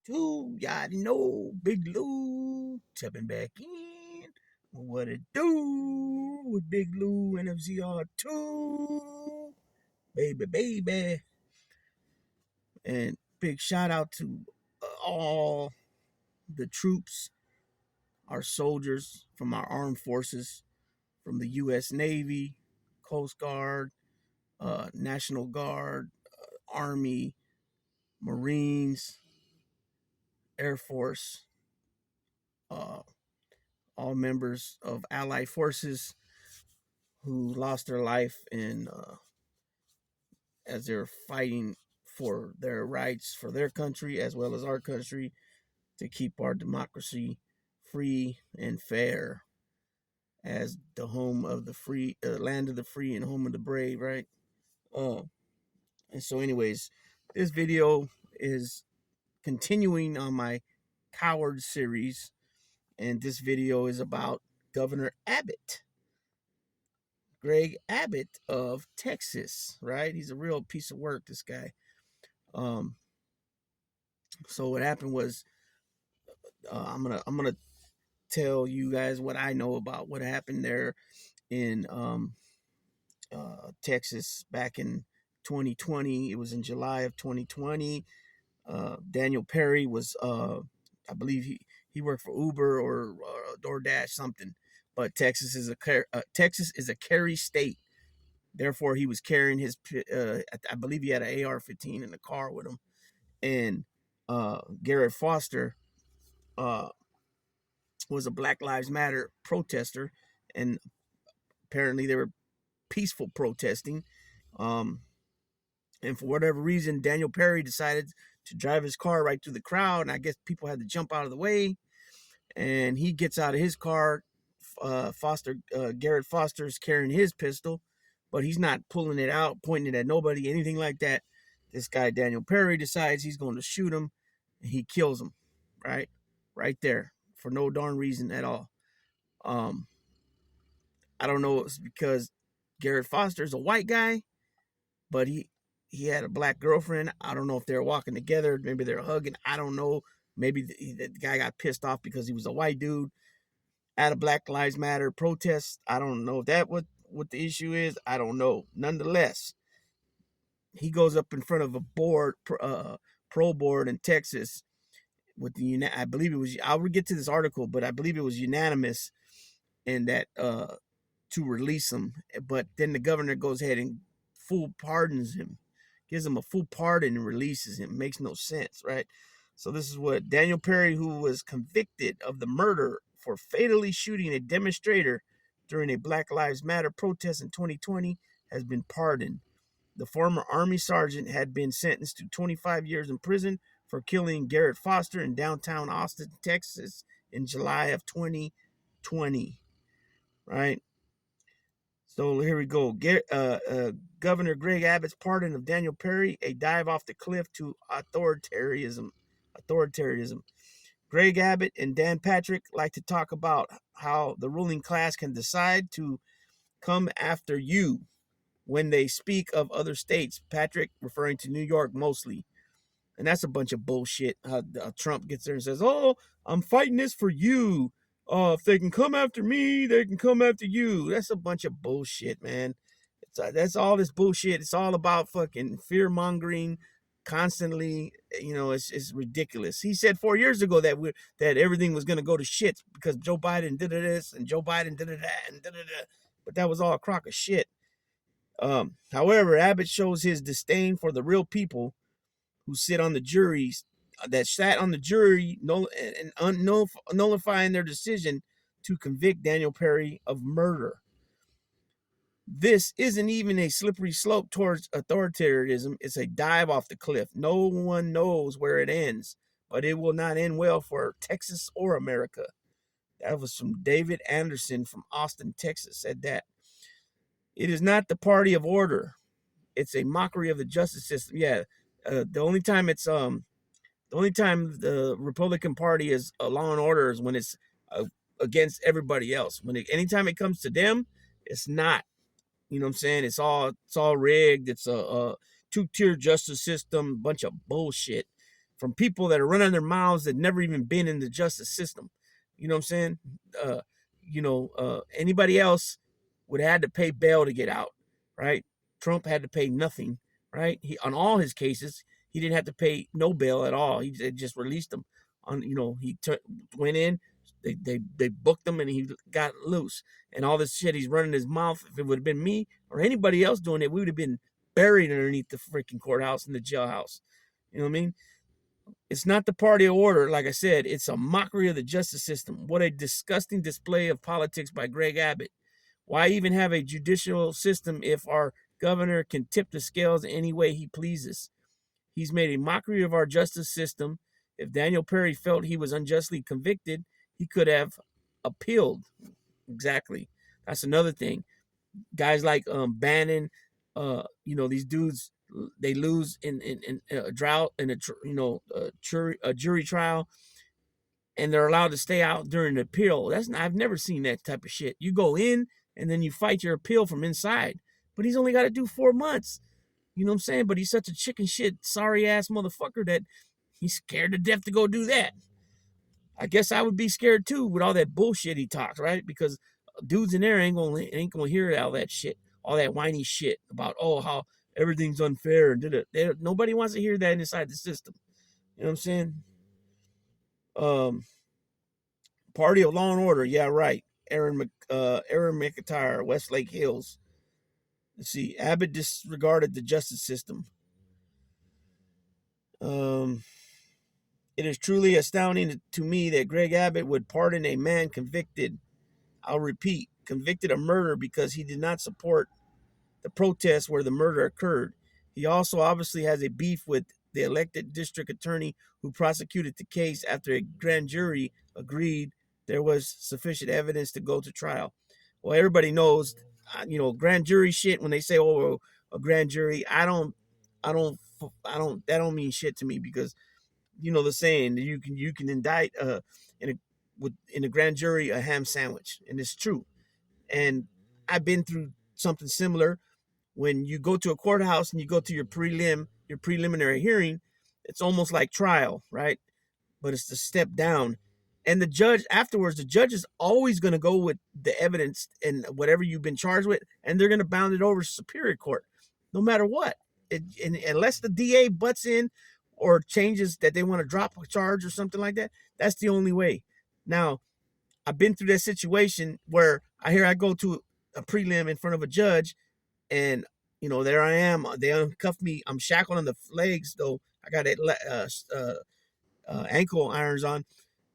2. Y'all know Big Lou stepping back in. What it do with Big Lou and FZR2? Baby. And big shout out to all the troops, our soldiers from our armed forces, from the U.S. Navy, Coast Guard, National Guard, Army, Marines, Air Force, uh, all members of Allied forces who lost their life in as they're fighting for their rights for their country as well as our country to keep our democracy free and fair as the home of the free, land of the free and home of the brave, right? Uh, and so, anyways, this video is continuing on my Coward series, and this video is about Governor Abbott, Greg Abbott of Texas, right? He's a real piece of work, this guy. So what happened was, I'm gonna tell you guys what I know about what happened there in Texas back in 2020. It was in July of 2020. Daniel Perry was, I believe he worked for Uber or DoorDash something. But Texas is a carry state. Therefore, he was carrying his. I believe he had an AR-15 in the car with him, and Garrett Foster was a Black Lives Matter protester, and apparently they were peaceful protesting. And for whatever reason, Daniel Perry decided to drive his car right through the crowd, and I guess people had to jump out of the way. And he gets out of his car. Garrett Foster's carrying his pistol, but he's not pulling it out, pointing it at nobody, anything like that. This guy, Daniel Perry, decides he's going to shoot him, and he kills him, right there, for no darn reason at all. I don't know if it's because Garrett Foster's a white guy, but he had a black girlfriend. I don't know if they're walking together. Maybe they're hugging. I don't know. Maybe the guy got pissed off because he was a white dude at a Black Lives Matter protest. I don't know if that what the issue is. I don't know. Nonetheless, he goes up in front of a board, pro board in Texas with I believe it was, I'll get to this article, but I believe it was unanimous in that to release him. But then the governor goes ahead and full pardons him, gives him a full pardon and releases him. Makes no sense, right? So this is what Daniel Perry, who was convicted of the murder for fatally shooting a demonstrator during a Black Lives Matter protest in 2020, has been pardoned. The former Army sergeant had been sentenced to 25 years in prison for killing Garrett Foster in downtown Austin, Texas in July of 2020, right? So here we go. Governor Greg Abbott's pardon of Daniel Perry, a dive off the cliff to authoritarianism. Greg Abbott and Dan Patrick like to talk about how the ruling class can decide to come after you when they speak of other states. Patrick referring to New York mostly. And that's a bunch of bullshit. Trump gets there and says, "Oh, I'm fighting this for you. If they can come after me, they can come after you." That's a bunch of bullshit, man. That's all this bullshit. It's all about fucking fear mongering constantly. It's ridiculous. He said 4 years ago that everything was going to go to shit because Joe Biden did this and Joe Biden did that and but that was all a crock of shit. However, Abbott shows his disdain for the real people who sit on the juries that sat on the jury nullifying their decision to convict Daniel Perry of murder. This isn't even a slippery slope towards authoritarianism. It's a dive off the cliff. No one knows where it ends, but it will not end well for Texas or America. That was from David Anderson from Austin, Texas, said that. It is not the party of order. It's a mockery of the justice system. Yeah, the only time the Republican Party is a law and order is when it's against everybody else. Anytime it comes to them, it's not. You know what I'm saying? It's all rigged. It's a two-tier justice system, bunch of bullshit. from people that are running their mouths that never even been in the justice system. You know what I'm saying? Uh, Anybody else would have had to pay bail to get out, right? Trump had to pay nothing, right? On all his cases, he didn't have to pay no bail at all. He just released them on, went in, they booked him and he got loose. And all this shit he's running his mouth. If it would have been me or anybody else doing it, we would have been buried underneath the freaking courthouse and the jailhouse. You know what I mean? It's not the party of order, like I said. It's a mockery of the justice system. What a disgusting display of politics by Greg Abbott. Why even have a judicial system if our governor can tip the scales any way he pleases? He's made a mockery of our justice system. If Daniel Perry felt he was unjustly convicted, he could have appealed. Exactly. That's another thing. Guys like Bannon, these dudes, they lose in a drought in a jury trial, and they're allowed to stay out during the appeal. I've never seen that type of shit. You go in and then you fight your appeal from inside. But he's only got to do 4 months. You know what I'm saying? But he's such a chicken shit, sorry ass motherfucker that he's scared to death to go do that. I guess I would be scared too with all that bullshit he talks, right? Because dudes in there ain't gonna hear all that shit, all that whiny shit about how everything's unfair and nobody wants to hear that inside the system. You know what I'm saying? Party of Law and Order, yeah, right. Aaron McIntyre, Westlake Hills. Let's see. Abbott disregarded the justice system. It is truly astounding to me that Greg Abbott would pardon a man convicted, I'll repeat, convicted of murder because he did not support the protest where the murder occurred. He also obviously has a beef with the elected district attorney who prosecuted the case after a grand jury agreed there was sufficient evidence to go to trial. Well, everybody knows, grand jury shit. When they say, "Oh, a grand jury," that don't mean shit to me because the saying you can indict in a grand jury a ham sandwich, and it's true. And I've been through something similar. When you go to a courthouse and you go to your preliminary hearing, it's almost like trial, right? But it's the step down. And the judge is always going to go with the evidence and whatever you've been charged with, and they're going to bound it over to Superior Court, no matter what. Unless the DA butts in or changes that they want to drop a charge or something like that, that's the only way. Now, I've been through that situation where I go to a prelim in front of a judge, and there I am. They uncuff me. I'm shackled on the legs, though. I got ankle irons on,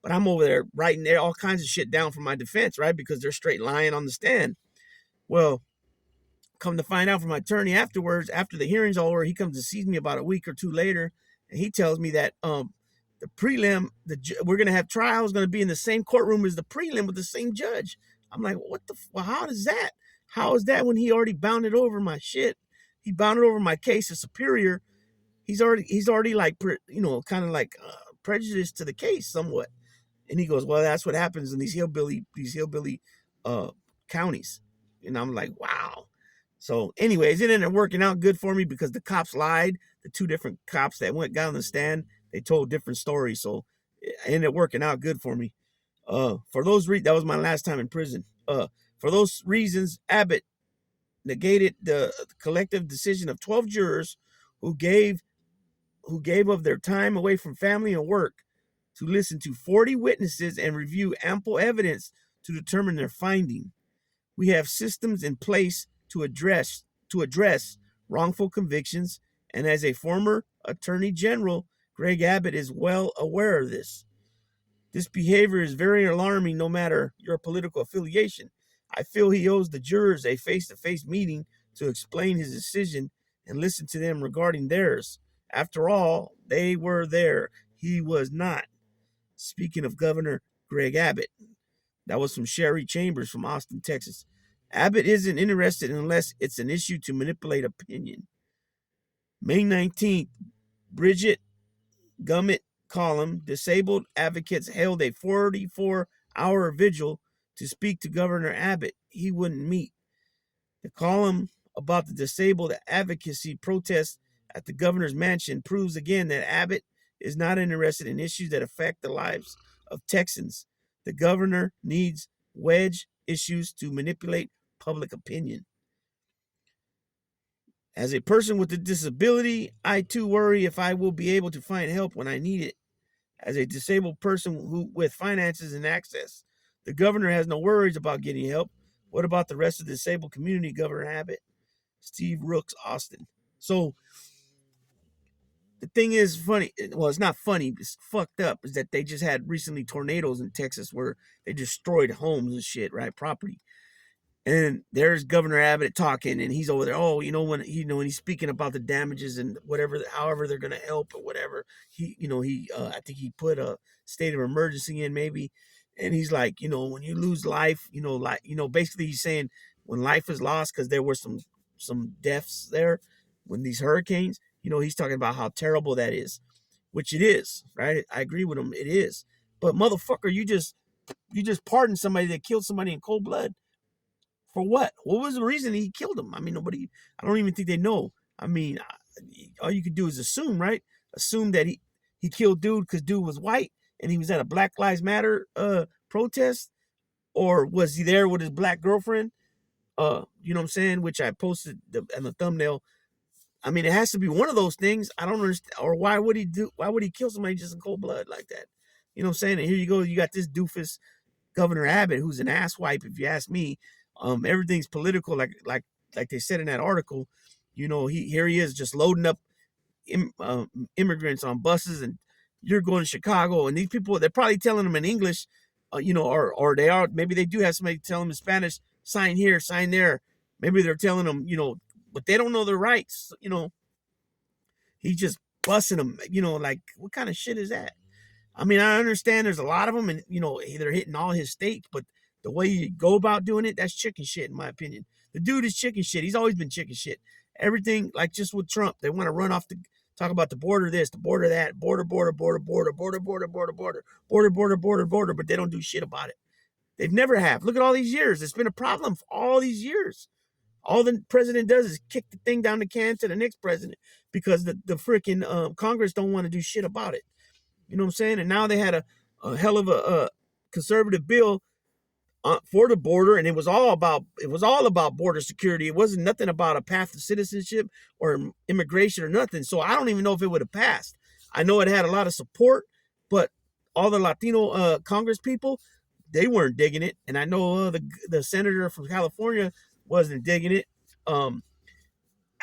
but I'm over there writing all kinds of shit down for my defense, right? Because they're straight lying on the stand. Well, come to find out from my attorney afterwards, after the hearing's over, he comes to see me about a week or two later, and he tells me that the prelim, we're gonna have trials, going to be in the same courtroom as the prelim with the same judge. I'm like, how does that? How is that when he already bounded over my shit? He bounded over my case as Superior. He's already like, kind of like prejudiced to the case somewhat. And he goes, well, that's what happens in these hillbilly counties. And I'm like, wow. So anyways, it ended up working out good for me because the cops lied. The two different cops that got on the stand, they told different stories. So it ended up working out good for me. That was my last time in prison. For those reasons, Abbott negated the collective decision of 12 jurors who gave of their time away from family and work to listen to 40 witnesses and review ample evidence to determine their finding. We have systems in place to address wrongful convictions, and as a former Attorney General, Greg Abbott is well aware of this. This behavior is very alarming no matter your political affiliation. I feel he owes the jurors a face-to-face meeting to explain his decision and listen to them regarding theirs. After all, they were there. He was not. Speaking of Governor Greg Abbott, that was from Sherry Chambers from Austin, Texas. Abbott isn't interested unless it's an issue to manipulate opinion. May 19th, Bridget Gummit column, disabled advocates held a 44-hour vigil to speak to Governor Abbott. He wouldn't meet. The column about the disabled advocacy protests at the governor's mansion proves again that Abbott is not interested in issues that affect the lives of Texans. The governor needs wedge issues to manipulate public opinion. As a person with a disability, I too worry if I will be able to find help when I need it. As a disabled person with finances and access, the governor has no worries about getting help. What about the rest of the disabled community, Governor Abbott? Steve Rooks, Austin. So the thing is funny. Well, it's not funny. It's fucked up. Is that they just had recently tornadoes in Texas where they destroyed homes and shit, right? Property. And there's Governor Abbott talking, and he's over there. Oh, when he's speaking about the damages and whatever, however they're gonna help or whatever. I think he put a state of emergency in maybe, and he's like, when you lose life, basically he's saying when life is lost because there were some deaths there when these hurricanes. He's talking about how terrible that is, which it is, right? I agree with him. It is, but motherfucker, you just pardoned somebody that killed somebody in cold blood. For what? What was the reason he killed him? I mean, I don't even think they know. I mean, all you could do is assume, right? Assume that he killed dude because dude was white and he was at a Black Lives Matter protest, or was he there with his black girlfriend? You know what I'm saying? Which I posted in the thumbnail. I mean, it has to be one of those things. I don't understand. Or why would he kill somebody just in cold blood like that? You know what I'm saying? And here you go. You got this doofus Governor Abbott, who's an asswipe, if you ask me. Everything's political, like they said in that article. Here he is just loading up immigrants on buses, and you're going to Chicago, and these people, they're probably telling them in English, or they are, maybe they do have somebody tell them in Spanish, sign here, sign there. Maybe they're telling them, but they don't know their rights. He's just busting them. Like, what kind of shit is that? I mean, I understand there's a lot of them, and they're hitting all his states, but the way you go about doing it, that's chicken shit, in my opinion. The dude is chicken shit. He's always been chicken shit. Everything, like just with Trump, they want to run off talk about the border this, the border that, border, but they don't do shit about it. They've never have. Look at all these years. It's been a problem for all these years. All the president does is kick the thing down the can to the next president because the freaking Congress don't want to do shit about it. You know what I'm saying? And now they had a hell of a conservative bill for the border, and it was all about border security. It wasn't nothing about a path to citizenship or immigration or nothing. So I don't even know if it would have passed. I know it had a lot of support, but all the Latino Congress people, they weren't digging it. And I know the senator from California wasn't digging it. I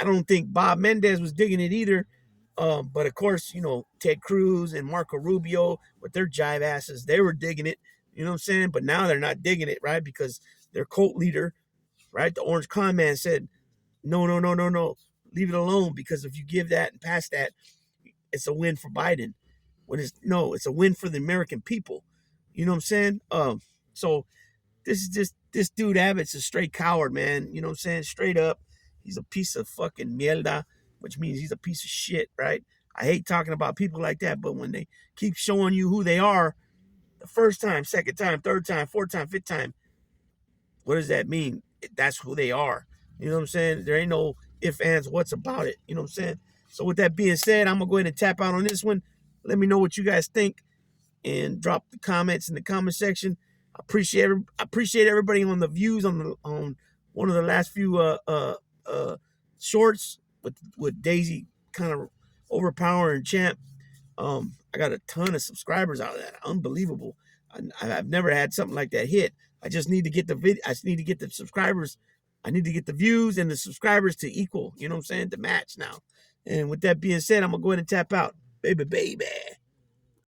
don't think Bob Mendez was digging it either. But of course, Ted Cruz and Marco Rubio with their jive asses, they were digging it. You know what I'm saying? But now they're not digging it, right? Because their cult leader, right, the Orange Con Man, said, no, leave it alone. Because if you give that and pass that, it's a win for Biden. It's a win for the American people. You know what I'm saying? So this dude Abbott's a straight coward, man. You know what I'm saying? Straight up, he's a piece of fucking mierda, which means he's a piece of shit, right? I hate talking about people like that, but when they keep showing you who they are, the first time, second time, third time, fourth time, fifth time, what does that mean? That's who they are. You know what I'm saying? There ain't no ifs, ands, what's about it. You know what I'm saying? So with that being said, I'm going to go ahead and tap out on this one. Let me know what you guys think and drop the comments in the comment section. I appreciate everybody on the views on one of the last few shorts with Daisy kind of overpowering Champ. I got a ton of subscribers out of that. Unbelievable. I've never had something like that hit. I just need to get I just need to get the subscribers. I need to get the views and the subscribers to equal, you know what I'm saying, to match now. And with that being said, I'm going to go ahead and tap out. Baby.